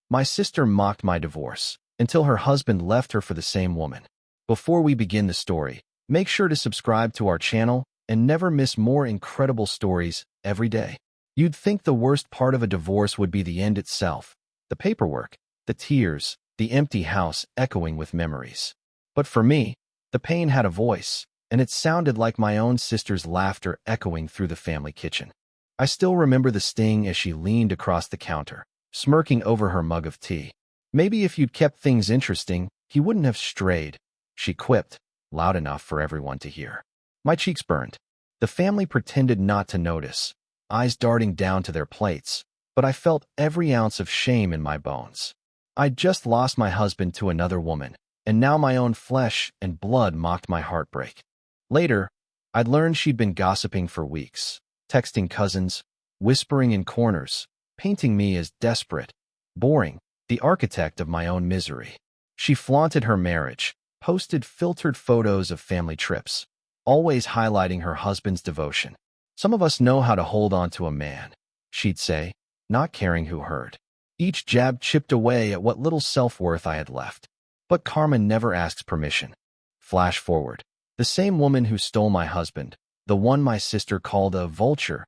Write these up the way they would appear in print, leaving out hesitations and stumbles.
My sister mocked my divorce until her husband left her for the same woman. Before we begin the story, make sure to subscribe to our channel and never miss more incredible stories every day. You'd think the worst part of a divorce would be the end itself, the paperwork, the tears, the empty house echoing with memories. But for me, the pain had a voice, and it sounded like my own sister's laughter echoing through the family kitchen. I still remember the sting as she leaned across the counter, smirking over her mug of tea. "Maybe if you'd kept things interesting, he wouldn't have strayed," she quipped, loud enough for everyone to hear. My cheeks burned. The family pretended not to notice, eyes darting down to their plates, but I felt every ounce of shame in my bones. I'd just lost my husband to another woman, and now my own flesh and blood mocked my heartbreak. Later, I'd learned she'd been gossiping for weeks, texting cousins, whispering in corners, painting me as desperate, boring, the architect of my own misery. She flaunted her marriage, posted filtered photos of family trips, always highlighting her husband's devotion. "Some of us know how to hold on to a man," she'd say, not caring who heard. Each jab chipped away at what little self-worth I had left. But karma never asks permission. Flash forward. The same woman who stole my husband, the one my sister called a vulture,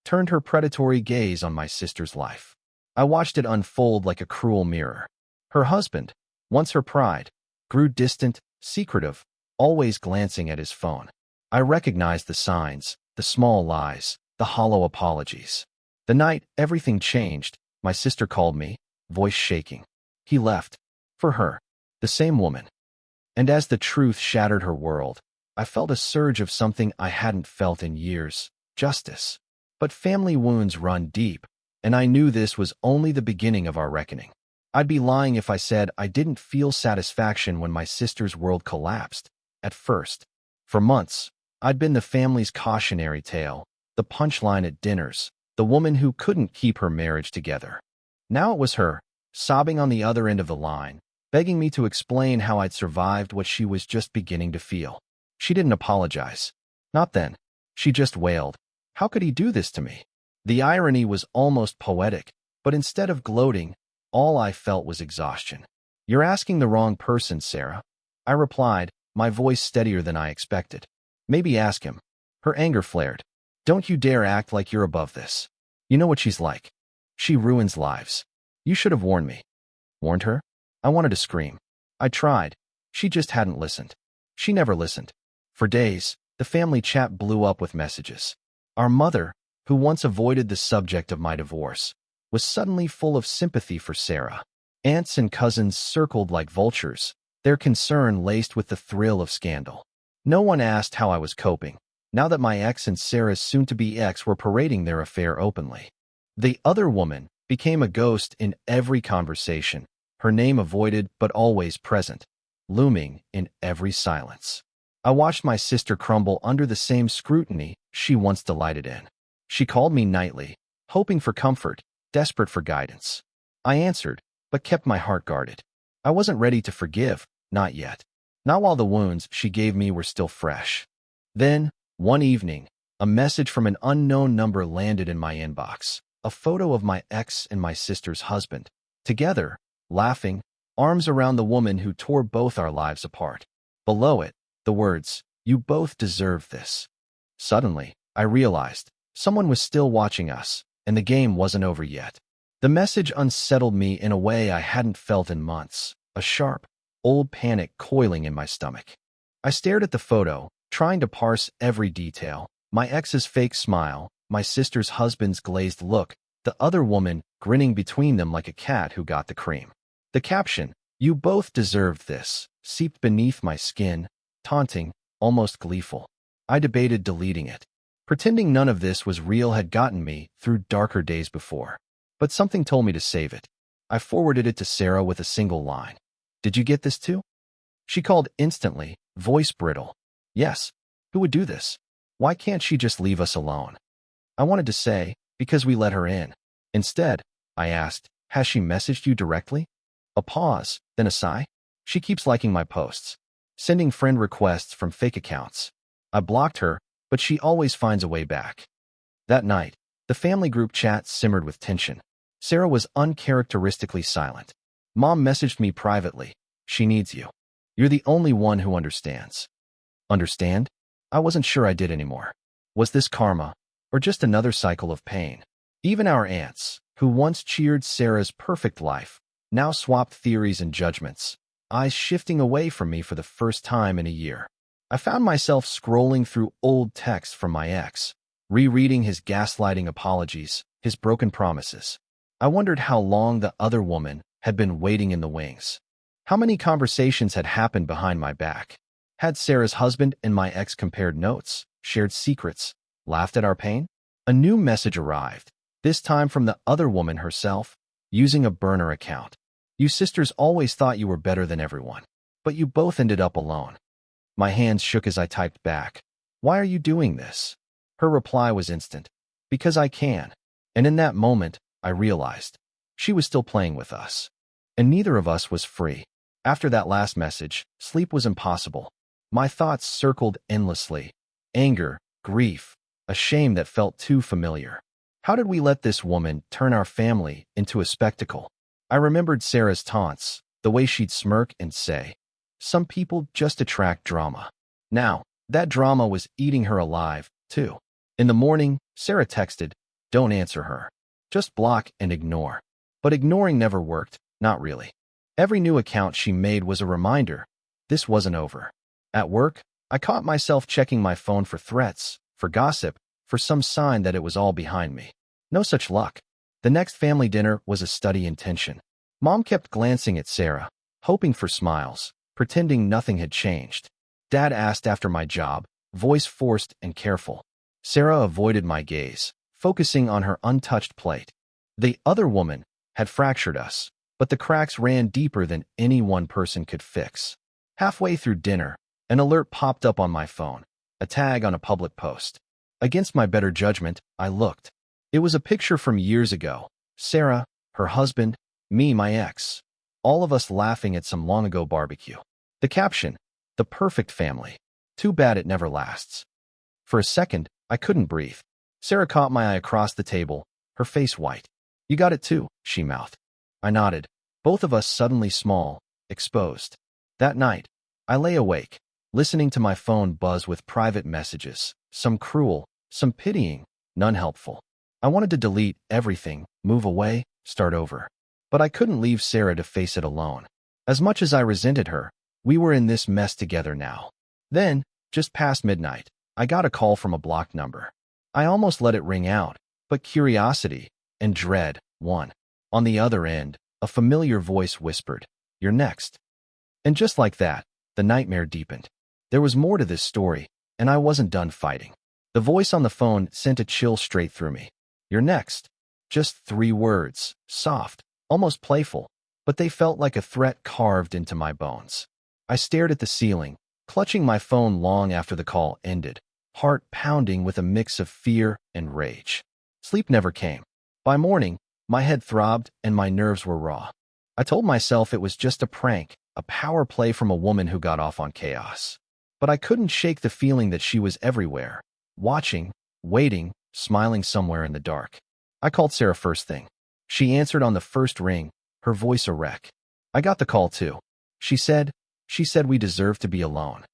turned her predatory gaze on my sister's life. I watched it unfold like a cruel mirror. Her husband, once her pride, grew distant, secretive, always glancing at his phone. I recognized the signs, the small lies, the hollow apologies. The night everything changed, my sister called me, voice shaking. He left. For her. The same woman. And as the truth shattered her world, I felt a surge of something I hadn't felt in years: justice. But family wounds run deep, and I knew this was only the beginning of our reckoning. I'd be lying if I said I didn't feel satisfaction when my sister's world collapsed. At first, for months, I'd been the family's cautionary tale, the punchline at dinners, the woman who couldn't keep her marriage together. Now it was her, sobbing on the other end of the line, begging me to explain how I'd survived what she was just beginning to feel. She didn't apologize. Not then. She just wailed, "How could he do this to me?" The irony was almost poetic, but instead of gloating, all I felt was exhaustion. "You're asking the wrong person, Sarah," I replied, my voice steadier than I expected. "Maybe ask him." Her anger flared. "Don't you dare act like you're above this. You know what she's like. She ruins lives. You should have warned me." Warned her? I wanted to scream. I tried. She just hadn't listened. She never listened. For days, the family chat blew up with messages. Our mother, who once avoided the subject of my divorce, was suddenly full of sympathy for Sarah. Aunts and cousins circled like vultures, their concern laced with the thrill of scandal. No one asked how I was coping, now that my ex and Sarah's soon-to-be ex were parading their affair openly. The other woman became a ghost in every conversation, her name avoided but always present, looming in every silence. I watched my sister crumble under the same scrutiny she once delighted in. She called me nightly, hoping for comfort, desperate for guidance. I answered, but kept my heart guarded. I wasn't ready to forgive, not yet. Not while the wounds she gave me were still fresh. Then, one evening, a message from an unknown number landed in my inbox, a photo of my ex and my sister's husband, together, laughing, arms around the woman who tore both our lives apart. Below it, the words, "You both deserve this." Suddenly, I realized someone was still watching us, and the game wasn't over yet. The message unsettled me in a way I hadn't felt in months, a sharp, old panic coiling in my stomach. I stared at the photo, trying to parse every detail: my ex's fake smile, my sister's husband's glazed look, the other woman grinning between them like a cat who got the cream. The caption, "You both deserved this," seeped beneath my skin, taunting, almost gleeful. I debated deleting it. Pretending none of this was real had gotten me through darker days before. But something told me to save it. I forwarded it to Sarah with a single line. "Did you get this too?" She called instantly, voice brittle. "Yes. Who would do this? Why can't she just leave us alone?" I wanted to say, "Because we let her in." Instead, I asked, "Has she messaged you directly?" A pause, then a sigh. "She keeps liking my posts, sending friend requests from fake accounts. I blocked her, but she always finds a way back." That night, the family group chat simmered with tension. Sarah was uncharacteristically silent. Mom messaged me privately. She needs you. You're the only one who understands. Understand? I wasn't sure I did anymore. Was this karma, or just another cycle of pain? Even our aunts, who once cheered Sarah's perfect life, now swapped theories and judgments, eyes shifting away from me for the first time in a year. I found myself scrolling through old texts from my ex, rereading his gaslighting apologies, his broken promises. I wondered how long the other woman had been waiting in the wings. How many conversations had happened behind my back? Had Sarah's husband and my ex compared notes, shared secrets, laughed at our pain? A new message arrived, this time from the other woman herself, using a burner account. You sisters always thought you were better than everyone, but you both ended up alone. My hands shook as I typed back. Why are you doing this? Her reply was instant. Because I can. And in that moment, I realized she was still playing with us. And neither of us was free. After that last message, sleep was impossible. My thoughts circled endlessly. Anger, grief, a shame that felt too familiar. How did we let this woman turn our family into a spectacle? I remembered Sarah's taunts, the way she'd smirk and say, "Some people just attract drama." Now, that drama was eating her alive, too. In the morning, Sarah texted, "Don't answer her. Just block and ignore." But ignoring never worked, not really. Every new account she made was a reminder. This wasn't over. At work, I caught myself checking my phone for threats, for gossip, for some sign that it was all behind me. No such luck. The next family dinner was a study in tension. Mom kept glancing at Sarah, hoping for smiles, pretending nothing had changed. Dad asked after my job, voice forced and careful. Sarah avoided my gaze, focusing on her untouched plate. The other woman had fractured us, but the cracks ran deeper than any one person could fix. Halfway through dinner, an alert popped up on my phone, a tag on a public post. Against my better judgment, I looked. It was a picture from years ago. Sarah, her husband, me, my ex. All of us laughing at some long-ago barbecue. The caption, "The perfect family. Too bad it never lasts." For a second, I couldn't breathe. Sarah caught my eye across the table, her face white. "You got it too," she mouthed. I nodded, both of us suddenly small, exposed. That night, I lay awake, listening to my phone buzz with private messages, some cruel, some pitying, none helpful. I wanted to delete everything, move away, start over. But I couldn't leave Sarah to face it alone. As much as I resented her, we were in this mess together now. Then, just past midnight, I got a call from a blocked number. I almost let it ring out, but curiosity and dread won. On the other end, a familiar voice whispered, "You're next." And just like that, the nightmare deepened. There was more to this story, and I wasn't done fighting. The voice on the phone sent a chill straight through me. "You're next." Just 3 words, soft, almost playful, but they felt like a threat carved into my bones. I stared at the ceiling, clutching my phone long after the call ended, heart pounding with a mix of fear and rage. Sleep never came. By morning, my head throbbed and my nerves were raw. I told myself it was just a prank, a power play from a woman who got off on chaos. But I couldn't shake the feeling that she was everywhere, watching, waiting, smiling somewhere in the dark. I called Sarah first thing. She answered on the first ring, her voice a wreck. I got the call too. She said we deserved to be alone.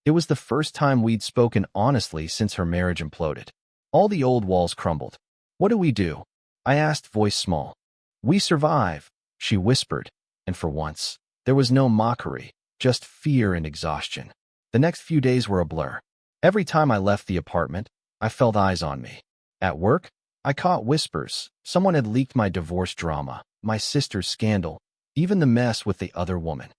It was the first time we'd spoken honestly since her marriage imploded. All the old walls crumbled. "What do we do?" I asked, voice small. "We survive," she whispered, and for once, there was no mockery, just fear and exhaustion. The next few days were a blur. Every time I left the apartment, I felt eyes on me. At work, I caught whispers. Someone had leaked my divorce drama, my sister's scandal, even the mess with the other woman.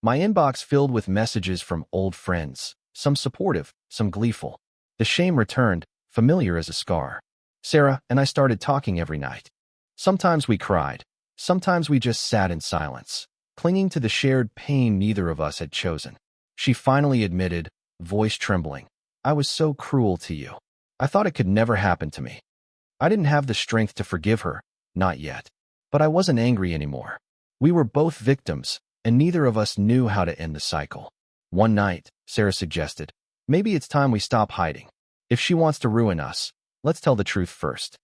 My inbox filled with messages from old friends, some supportive, some gleeful. The shame returned, familiar as a scar. Sarah and I started talking every night. Sometimes we cried. Sometimes we just sat in silence, clinging to the shared pain neither of us had chosen. She finally admitted, voice trembling, "I was so cruel to you. I thought it could never happen to me." I didn't have the strength to forgive her, not yet. But I wasn't angry anymore. We were both victims, and neither of us knew how to end the cycle. One night, Sarah suggested, "Maybe it's time we stop hiding. If she wants to ruin us, let's tell the truth first."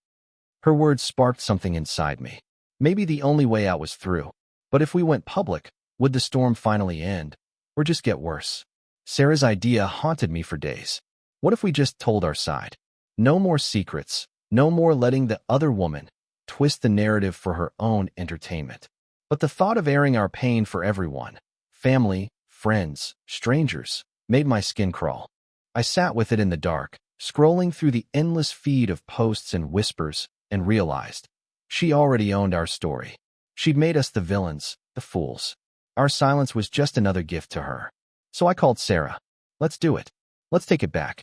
Her words sparked something inside me. Maybe the only way out was through. But if we went public, would the storm finally end? Or just get worse? Sarah's idea haunted me for days. What if we just told our side? No more secrets. No more letting the other woman twist the narrative for her own entertainment. But the thought of airing our pain for everyone, family, friends, strangers, made my skin crawl. I sat with it in the dark, scrolling through the endless feed of posts and whispers, and realized she already owned our story. She'd made us the villains, the fools. Our silence was just another gift to her. So I called Sarah. Let's do it. Let's take it back.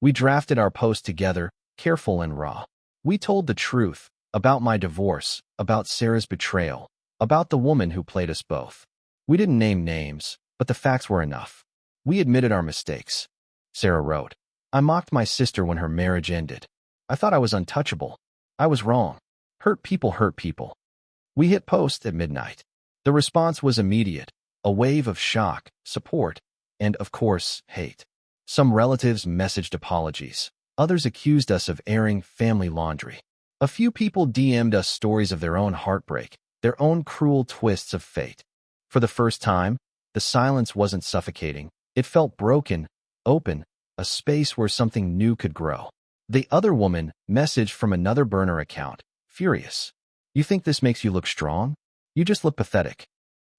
We drafted our post together, careful and raw. We told the truth about my divorce, about Sarah's betrayal, about the woman who played us both. We didn't name names, but the facts were enough. We admitted our mistakes. Sarah wrote, I mocked my sister when her marriage ended. I thought I was untouchable. I was wrong. Hurt people hurt people. We hit post at midnight. The response was immediate, a wave of shock, support, and, of course, hate. Some relatives messaged apologies. Others accused us of airing family laundry. A few people DM'd us stories of their own heartbreak, their own cruel twists of fate. For the first time, the silence wasn't suffocating. It felt broken, open, a space where something new could grow. The other woman messaged from another burner account, furious. You think this makes you look strong? You just look pathetic.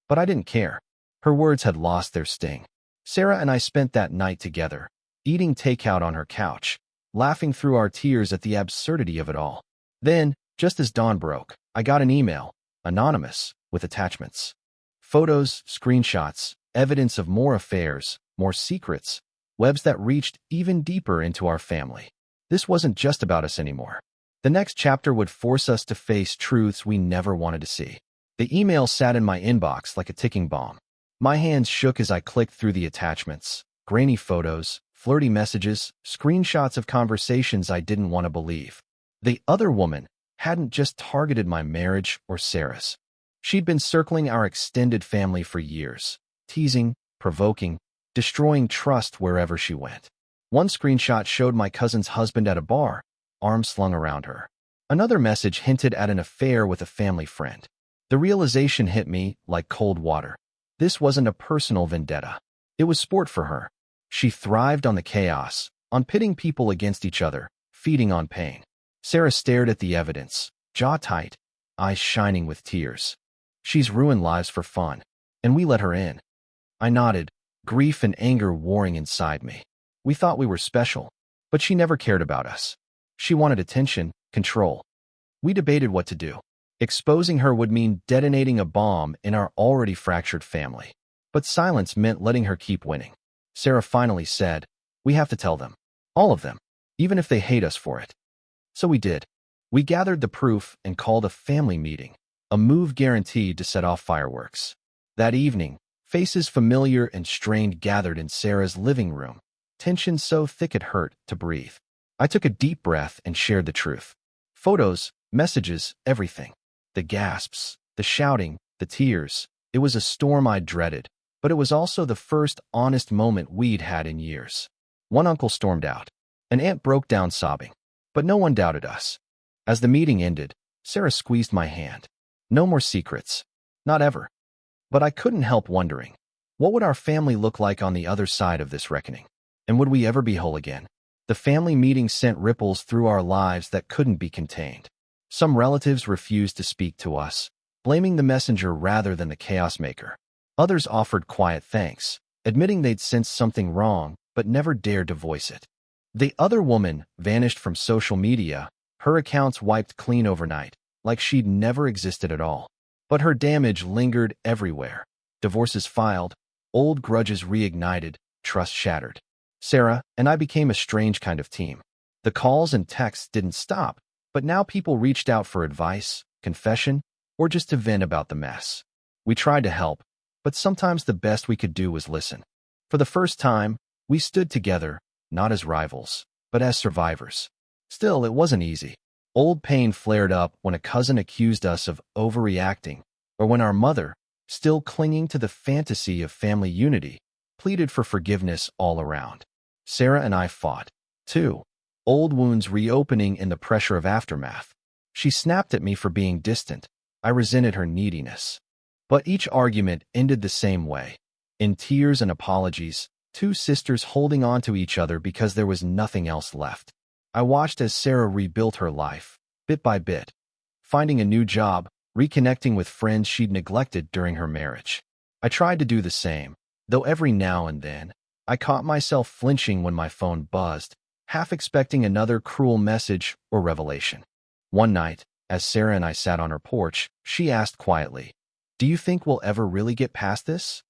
But I didn't care. Her words had lost their sting. Sarah and I spent that night together, eating takeout on her couch, laughing through our tears at the absurdity of it all. Then, just as dawn broke, I got an email, anonymous, with attachments. Photos, screenshots, evidence of more affairs, more secrets, webs that reached even deeper into our family. This wasn't just about us anymore. The next chapter would force us to face truths we never wanted to see. The email sat in my inbox like a ticking bomb. My hands shook as I clicked through the attachments, grainy photos, flirty messages, screenshots of conversations I didn't want to believe. The other woman hadn't just targeted my marriage or Sarah's. She'd been circling our extended family for years, teasing, provoking, destroying trust wherever she went. One screenshot showed my cousin's husband at a bar, arms slung around her. Another message hinted at an affair with a family friend. The realization hit me like cold water. This wasn't a personal vendetta. It was sport for her. She thrived on the chaos, on pitting people against each other, feeding on pain. Sarah stared at the evidence, jaw tight, eyes shining with tears. She's ruined lives for fun, and we let her in. I nodded, grief and anger warring inside me. We thought we were special, but she never cared about us. She wanted attention, control. We debated what to do. Exposing her would mean detonating a bomb in our already fractured family. But silence meant letting her keep winning. Sarah finally said, we have to tell them. All of them. Even if they hate us for it. So we did. We gathered the proof and called a family meeting, a move guaranteed to set off fireworks. That evening, faces familiar and strained gathered in Sarah's living room, tension so thick it hurt to breathe. I took a deep breath and shared the truth. Photos, messages, everything. The gasps, the shouting, the tears. It was a storm I'd dreaded, but it was also the first honest moment we'd had in years. One uncle stormed out. An aunt broke down sobbing. But no one doubted us. As the meeting ended, Sarah squeezed my hand. No more secrets. Not ever. But I couldn't help wondering, what would our family look like on the other side of this reckoning? And would we ever be whole again? The family meeting sent ripples through our lives that couldn't be contained. Some relatives refused to speak to us, blaming the messenger rather than the chaos maker. Others offered quiet thanks, admitting they'd sensed something wrong but never dared to voice it. The other woman vanished from social media, her accounts wiped clean overnight, like she'd never existed at all. But her damage lingered everywhere. Divorces filed, old grudges reignited, trust shattered. Sarah and I became a strange kind of team. The calls and texts didn't stop, but now people reached out for advice, confession, or just to vent about the mess. We tried to help, but sometimes the best we could do was listen. For the first time, we stood together, not as rivals, but as survivors. Still, it wasn't easy. Old pain flared up when a cousin accused us of overreacting, or when our mother, still clinging to the fantasy of family unity, pleaded for forgiveness all around. Sarah and I fought, too, old wounds reopening in the pressure of aftermath. She snapped at me for being distant, I resented her neediness. But each argument ended the same way. In tears and apologies, two sisters holding on to each other because there was nothing else left. I watched as Sarah rebuilt her life, bit by bit, finding a new job, reconnecting with friends she'd neglected during her marriage. I tried to do the same, though every now and then, I caught myself flinching when my phone buzzed, half expecting another cruel message or revelation. One night, as Sarah and I sat on her porch, she asked quietly, "Do you think we'll ever really get past this?"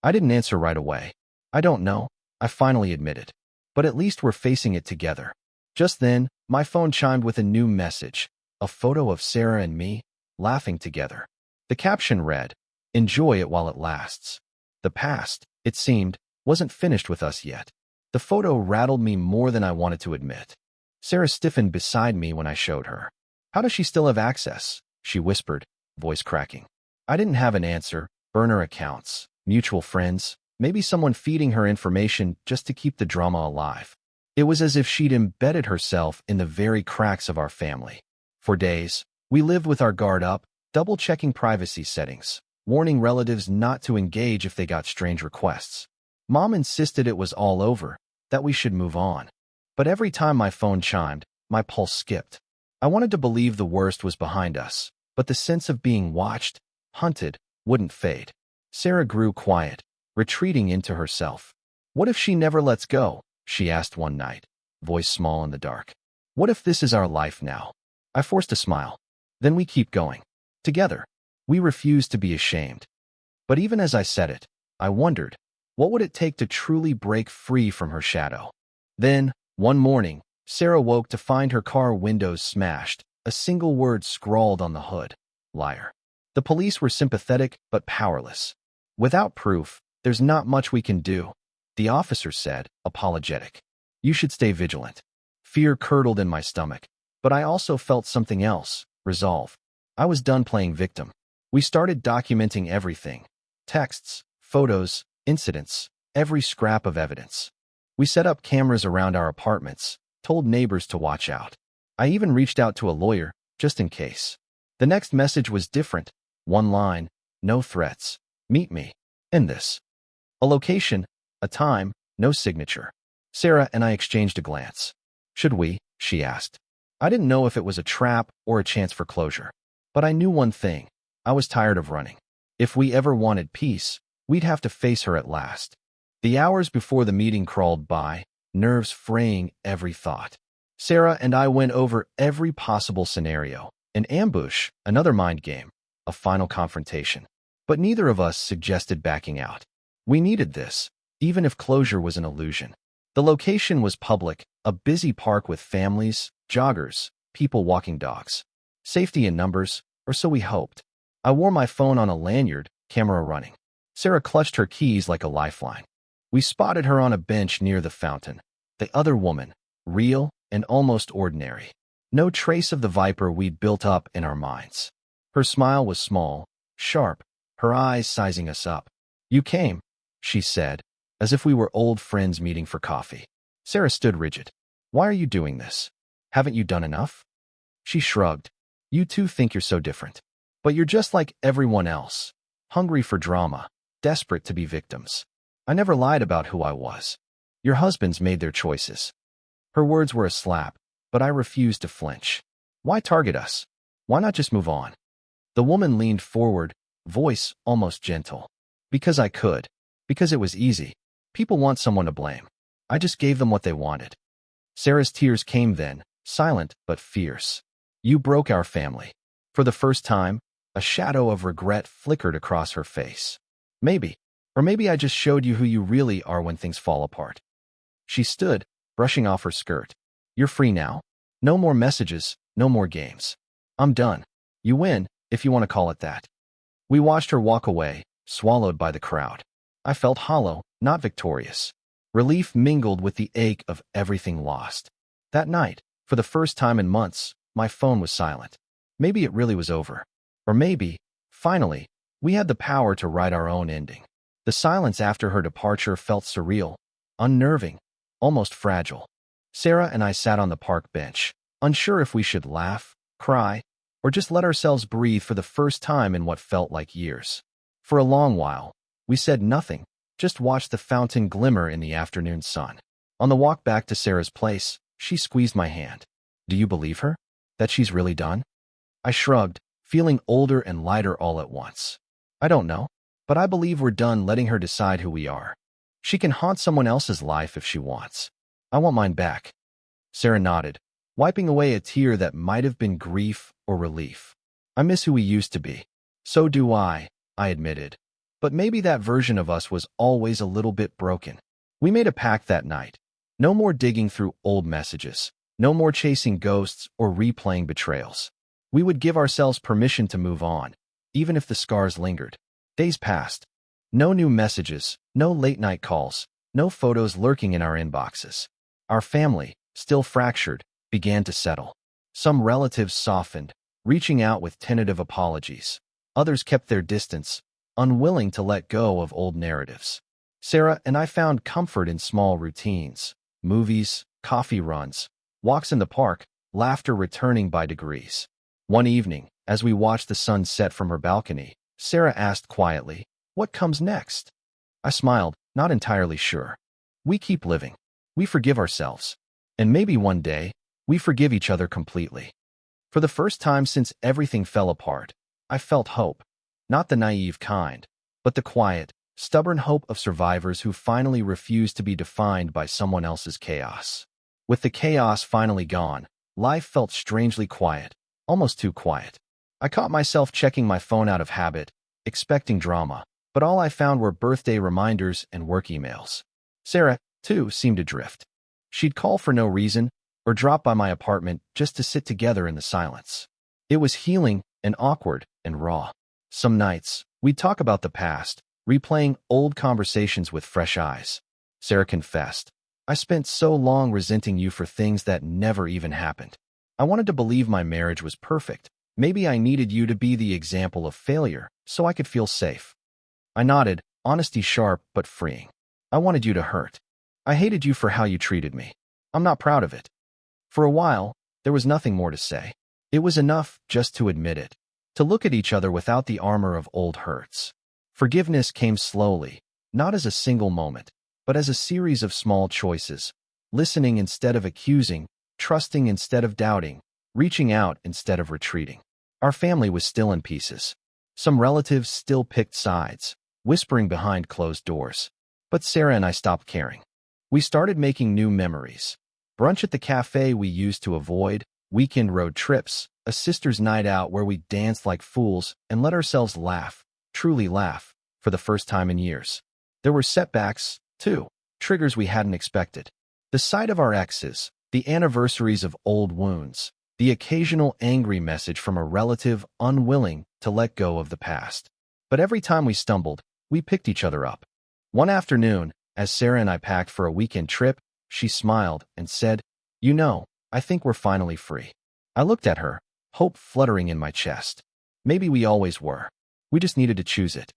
I didn't answer right away. "I don't know," I finally admitted. "But at least we're facing it together." Just then, my phone chimed with a new message, a photo of Sarah and me, laughing together. The caption read, "Enjoy it while it lasts." The past, it seemed, wasn't finished with us yet. The photo rattled me more than I wanted to admit. Sarah stiffened beside me when I showed her. "How does she still have access?" she whispered, voice cracking. I didn't have an answer. Burner accounts, mutual friends, maybe someone feeding her information just to keep the drama alive. It was as if she'd embedded herself in the very cracks of our family. For days, we lived with our guard up, double-checking privacy settings, warning relatives not to engage if they got strange requests. Mom insisted it was all over, that we should move on. But every time my phone chimed, my pulse skipped. I wanted to believe the worst was behind us, but the sense of being watched, hunted, wouldn't fade. Sarah grew quiet, retreating into herself. "What if she never lets go?" she asked one night, voice small in the dark. "What if this is our life now?" I forced a smile. "Then we keep going. Together. We refuse to be ashamed." But even as I said it, I wondered, what would it take to truly break free from her shadow? Then, one morning, Sarah woke to find her car windows smashed, a single word scrawled on the hood: liar. The police were sympathetic but powerless. "Without proof, there's not much we can do," the officer said, apologetic. "You should stay vigilant." Fear curdled in my stomach, but I also felt something else: resolve. I was done playing victim. We started documenting everything: texts, photos, incidents, every scrap of evidence. We set up cameras around our apartments, told neighbors to watch out. I even reached out to a lawyer, just in case. The next message was different. One line, no threats. "Meet me." And this. A location, a time, no signature. Sarah and I exchanged a glance. "Should we?" she asked. I didn't know if it was a trap or a chance for closure. But I knew one thing. I was tired of running. If we ever wanted peace, we'd have to face her at last. The hours before the meeting crawled by, nerves fraying every thought. Sarah and I went over every possible scenario: an ambush, another mind game, a final confrontation. But neither of us suggested backing out. We needed this, even if closure was an illusion. The location was public, a busy park with families, joggers, people walking dogs. Safety in numbers, or so we hoped. I wore my phone on a lanyard, camera running. Sarah clutched her keys like a lifeline. We spotted her on a bench near the fountain. The other woman, real and almost ordinary. No trace of the viper we'd built up in our minds. Her smile was small, sharp, her eyes sizing us up. "You came," she said, as if we were old friends meeting for coffee. Sarah stood rigid. "Why are you doing this? Haven't you done enough?" She shrugged. "You two think you're so different. But you're just like everyone else, hungry for drama, desperate to be victims. I never lied about who I was. Your husbands made their choices." Her words were a slap, but I refused to flinch. Why target us? Why not just move on? The woman leaned forward, voice almost gentle. "Because I could. Because it was easy. People want someone to blame. I just gave them what they wanted." Sarah's tears came then, silent but fierce. "You broke our family." For the first time, a shadow of regret flickered across her face. "Maybe. Or maybe I just showed you who you really are when things fall apart." She stood, brushing off her skirt. "You're free now. No more messages, no more games. I'm done. You win, if you want to call it that." We watched her walk away, swallowed by the crowd. I felt hollow, not victorious. Relief mingled with the ache of everything lost. That night, for the first time in months, my phone was silent. Maybe it really was over. Or maybe, finally, we had the power to write our own ending. The silence after her departure felt surreal, unnerving, almost fragile. Sarah and I sat on the park bench, unsure if we should laugh, cry, or just let ourselves breathe for the first time in what felt like years. For a long while, we said nothing, just watched the fountain glimmer in the afternoon sun. On the walk back to Sarah's place, she squeezed my hand. Do you believe her? That she's really done? I shrugged, feeling older and lighter all at once. I don't know, but I believe we're done letting her decide who we are. She can haunt someone else's life if she wants. I want mine back. Sarah nodded, wiping away a tear that might have been grief or relief. I miss who we used to be. So do I admitted. But maybe that version of us was always a little bit broken. We made a pact that night. No more digging through old messages. No more chasing ghosts or replaying betrayals. We would give ourselves permission to move on, even if the scars lingered. Days passed. No new messages, no late-night calls, no photos lurking in our inboxes. Our family, still fractured, began to settle. Some relatives softened, reaching out with tentative apologies. Others kept their distance, unwilling to let go of old narratives. Sarah and I found comfort in small routines, movies, coffee runs, walks in the park, laughter returning by degrees. One evening, as we watched the sun set from her balcony, Sarah asked quietly, "What comes next?" I smiled, not entirely sure. We keep living. We forgive ourselves. And maybe one day, we forgive each other completely. For the first time since everything fell apart, I felt hope. Not the naive kind, but the quiet, stubborn hope of survivors who finally refuse to be defined by someone else's chaos. With the chaos finally gone, life felt strangely quiet, almost too quiet. I caught myself checking my phone out of habit, expecting drama, but all I found were birthday reminders and work emails. Sarah, too, seemed adrift. She'd call for no reason, or drop by my apartment just to sit together in the silence. It was healing and awkward and raw. Some nights, we'd talk about the past, replaying old conversations with fresh eyes. Sarah confessed, "I spent so long resenting you for things that never even happened. I wanted to believe my marriage was perfect. Maybe I needed you to be the example of failure, so I could feel safe." I nodded, honesty sharp but freeing. "I wanted you to hurt. I hated you for how you treated me. I'm not proud of it." For a while, there was nothing more to say. It was enough just to admit it, to look at each other without the armor of old hurts. Forgiveness came slowly, not as a single moment, but as a series of small choices, listening instead of accusing, trusting instead of doubting, reaching out instead of retreating. Our family was still in pieces. Some relatives still picked sides, whispering behind closed doors. But Sarah and I stopped caring. We started making new memories. Brunch at the cafe we used to avoid, weekend road trips, a sister's night out where we danced like fools and let ourselves laugh, truly laugh, for the first time in years. There were setbacks, too, triggers we hadn't expected. The sight of our exes, the anniversaries of old wounds, the occasional angry message from a relative unwilling to let go of the past. But every time we stumbled, we picked each other up. One afternoon, as Sarah and I packed for a weekend trip, she smiled and said, "You know, I think we're finally free." I looked at her, hope fluttering in my chest. Maybe we always were. We just needed to choose it.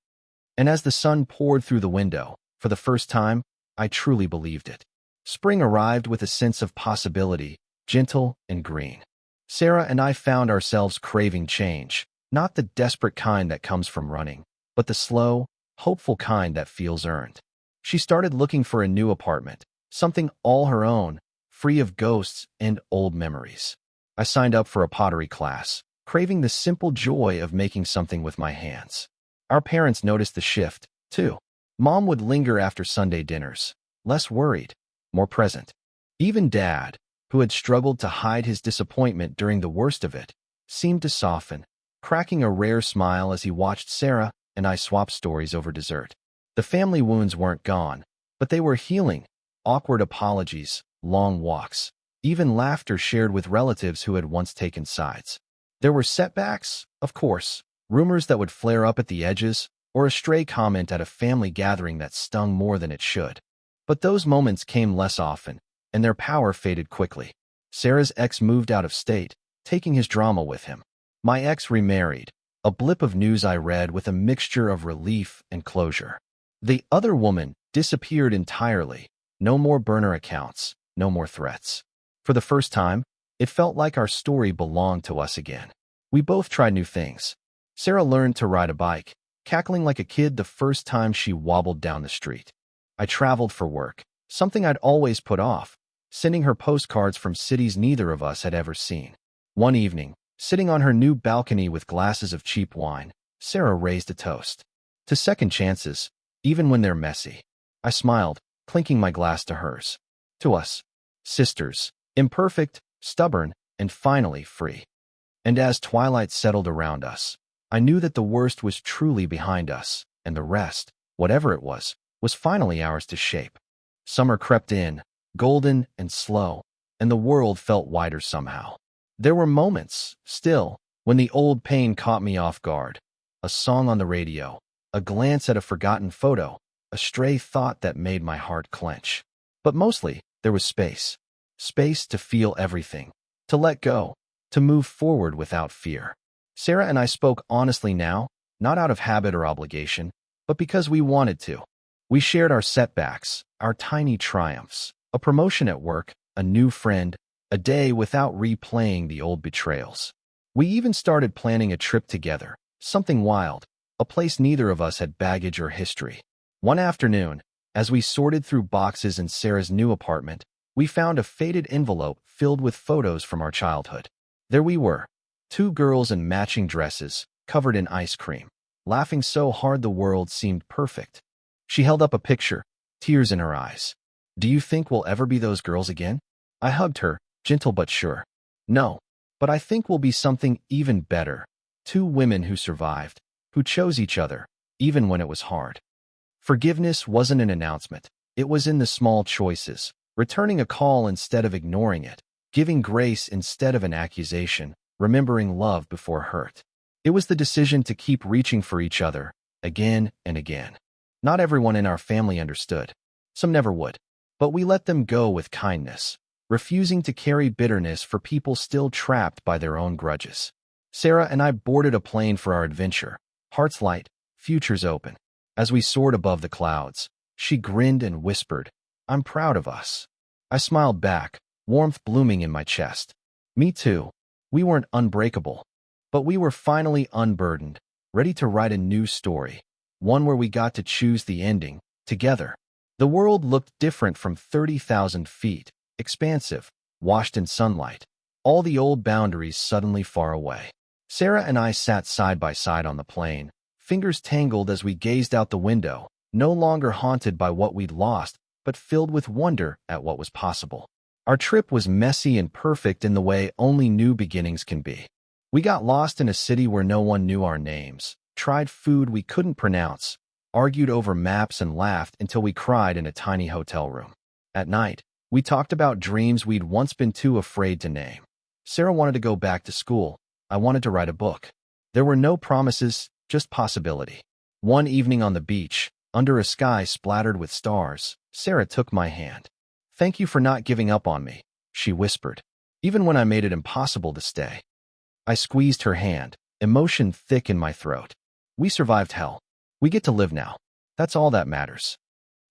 And as the sun poured through the window, for the first time, I truly believed it. Spring arrived with a sense of possibility, gentle and green. Sarah and I found ourselves craving change, not the desperate kind that comes from running, but the slow, hopeful kind that feels earned. She started looking for a new apartment, something all her own, free of ghosts and old memories. I signed up for a pottery class, craving the simple joy of making something with my hands. Our parents noticed the shift, too. Mom would linger after Sunday dinners, less worried, more present. Even Dad, who had struggled to hide his disappointment during the worst of it, seemed to soften, cracking a rare smile as he watched Sarah and I swap stories over dessert. The family wounds weren't gone, but they were healing. Awkward apologies, long walks, even laughter shared with relatives who had once taken sides. There were setbacks, of course, rumors that would flare up at the edges, or a stray comment at a family gathering that stung more than it should. But those moments came less often, and their power faded quickly. Sarah's ex moved out of state, taking his drama with him. My ex remarried, a blip of news I read with a mixture of relief and closure. The other woman disappeared entirely. No more burner accounts, no more threats. For the first time, it felt like our story belonged to us again. We both tried new things. Sarah learned to ride a bike, cackling like a kid the first time she wobbled down the street. I traveled for work, something I'd always put off, sending her postcards from cities neither of us had ever seen. One evening, sitting on her new balcony with glasses of cheap wine, Sarah raised a toast to second chances, even when they're messy. I smiled, clinking my glass to hers. To us, sisters, imperfect, stubborn, and finally free. And as twilight settled around us, I knew that the worst was truly behind us, and the rest, whatever it was finally ours to shape. Summer crept in, golden and slow, and the world felt wider somehow. There were moments, still, when the old pain caught me off guard. A song on the radio, a glance at a forgotten photo, a stray thought that made my heart clench. But mostly, there was space. Space to feel everything, to let go, to move forward without fear. Sarah and I spoke honestly now, not out of habit or obligation, but because we wanted to. We shared our setbacks, our tiny triumphs, a promotion at work, a new friend, a day without replaying the old betrayals. We even started planning a trip together, something wild, a place neither of us had baggage or history. One afternoon, as we sorted through boxes in Sarah's new apartment, we found a faded envelope filled with photos from our childhood. There we were, two girls in matching dresses, covered in ice cream, laughing so hard the world seemed perfect. She held up a picture, tears in her eyes. "Do you think we'll ever be those girls again?" I hugged her, gentle but sure. "No, but I think we'll be something even better. Two women who survived, who chose each other, even when it was hard." Forgiveness wasn't an announcement. It was in the small choices, returning a call instead of ignoring it, giving grace instead of an accusation, remembering love before hurt. It was the decision to keep reaching for each other, again and again. Not everyone in our family understood. Some never would. But we let them go with kindness, refusing to carry bitterness for people still trapped by their own grudges. Sarah and I boarded a plane for our adventure, hearts light, futures open. As we soared above the clouds, she grinned and whispered, "I'm proud of us." I smiled back, warmth blooming in my chest. Me too. We weren't unbreakable, but we were finally unburdened, ready to write a new story, one where we got to choose the ending, together. The world looked different from 30,000 feet, expansive, washed in sunlight, all the old boundaries suddenly far away. Sarah and I sat side by side on the plane, fingers tangled as we gazed out the window, no longer haunted by what we'd lost, but filled with wonder at what was possible. Our trip was messy and perfect in the way only new beginnings can be. We got lost in a city where no one knew our names, tried food we couldn't pronounce, argued over maps and laughed until we cried in a tiny hotel room. At night, we talked about dreams we'd once been too afraid to name. Sarah wanted to go back to school. I wanted to write a book. There were no promises, just possibility. One evening on the beach, under a sky splattered with stars, Sarah took my hand. "Thank you for not giving up on me," she whispered, "even when I made it impossible to stay." I squeezed her hand, emotion thick in my throat. We survived hell. We get to live now. That's all that matters.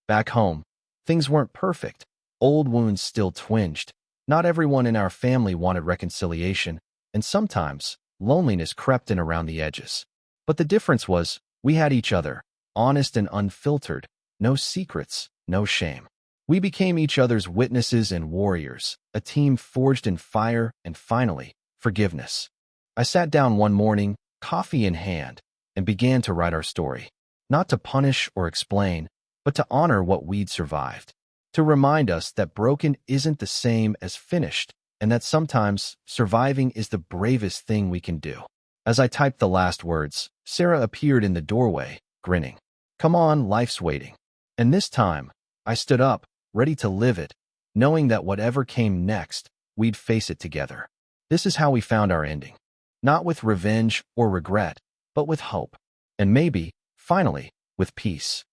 Back home, things weren't perfect. Old wounds still twinged. Not everyone in our family wanted reconciliation, and sometimes loneliness crept in around the edges. But the difference was, we had each other, honest and unfiltered, no secrets, no shame. We became each other's witnesses and warriors, a team forged in fire and finally, forgiveness. I sat down one morning, coffee in hand, and began to write our story. Not to punish or explain, but to honor what we'd survived. To remind us that broken isn't the same as finished, and that sometimes surviving is the bravest thing we can do. As I typed the last words, Sarah appeared in the doorway, grinning. "Come on, life's waiting." And this time, I stood up, ready to live it, knowing that whatever came next, we'd face it together. This is how we found our ending. Not with revenge or regret, but with hope. And maybe, finally, with peace.